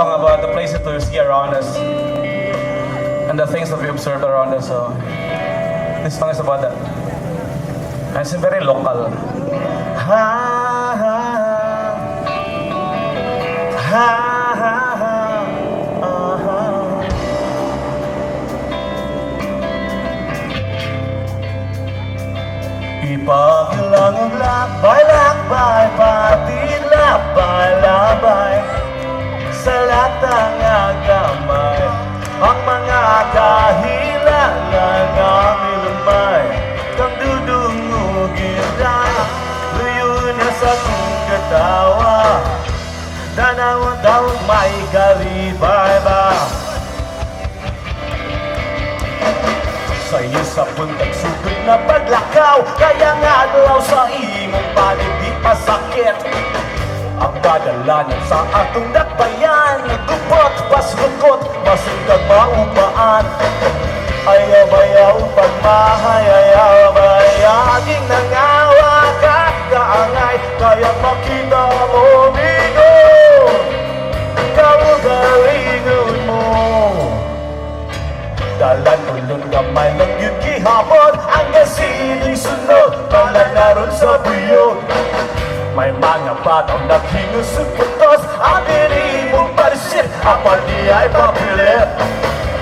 About the places we see around us and the things that we observe around us. So this song is about that. And it's very local. Ha ha ha ha ha. Ipakilang ang lakbay, pati labay sa latang agamay, ang mga kahilangan ng ilumay, kang dudungugin ay luyo na sa kong katawa, tanawang taong may kalibay ba? Sa'yo sa puntag sugod na paglakaw, kaya nga daw sa imong panig di masakit ang kadalanan sa atong dakbayan. Gupot, paslukot, masingkag maupaan, ayaw-ayaw pagmahay, ayaw-ayaw aging nangawa ka kaangay, kaya makita mo bigo kaugalingon mo. Dalan ulun gamay lang yun gihapon, ang gasino'y sunod palanaron sa buyog. May mga batang naghinusog putos, ang diri mong parisit, apal di ay papilit.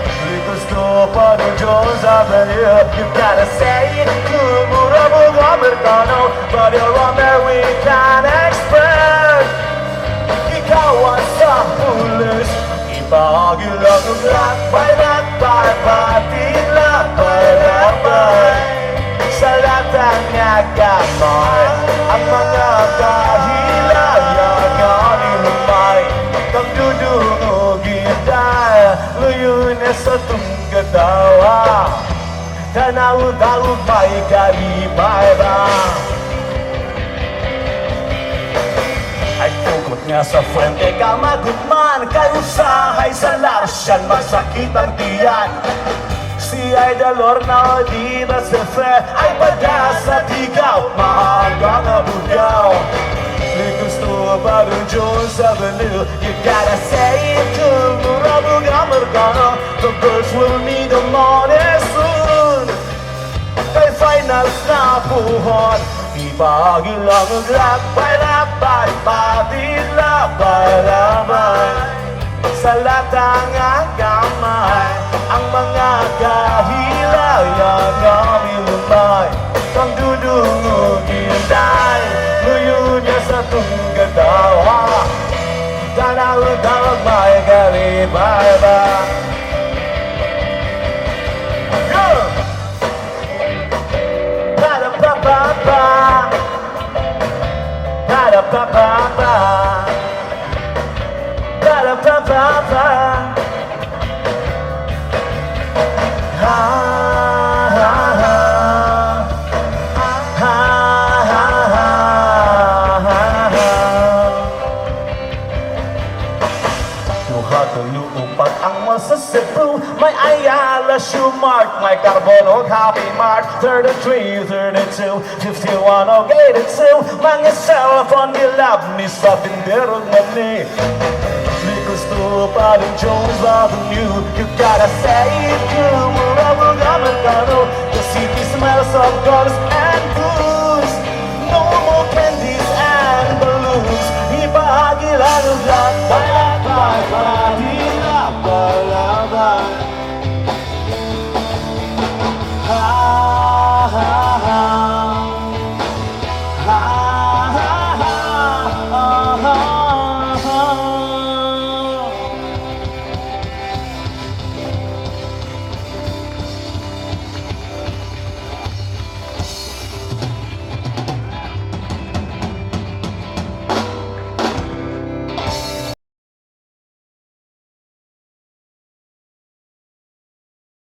Di gusto pa ng Diyos Avenue, you gotta say it, kumura mong Amerikano, but you're American expert. Ikaw ang sa pulis, ibahagi lang ang lakbay, pati labay sa latang agamay, ang mga kahilayan ng ilumay, kang dudungugin dahil luyo na sa tunggadawa, tanawag-tawag may kalibay ba? Ay tugot nga sa frente ka magutman, kay usahay sa larsyan, masakit ang tiyan. Si Idol Lorna o di ba si Fred ay pada sa tigaw, maaga nga bugaw. Di gusto ba rin Diyos Avenue, you gotta say it, kumura mong Amerikano, the birds will need the money soon. Kay finals na puhon, ibagi lang ang lakbay, pati labay sa latang agamay, ang mga kahilayan ng ilumay, kang dudungugin dahil luyo niya sa tunggadawa, tanawag-tawag may kalibay ba? Pa-da-pa-pa-pa, pa-da-pa-pa-pa, pa-da-pa-pa-pa. Luupag ang sa Cebu, may Ayala Shoe Mart, may Carbono Coffee Mart, 33, 32, 51, o 82, mga cellphone nilab ni sa binderog na ni. Di gusto pa rin Jones Avenue, you gotta say it, kumura mong Amerikano, the city smells of guns and booze, no more candies and balloons.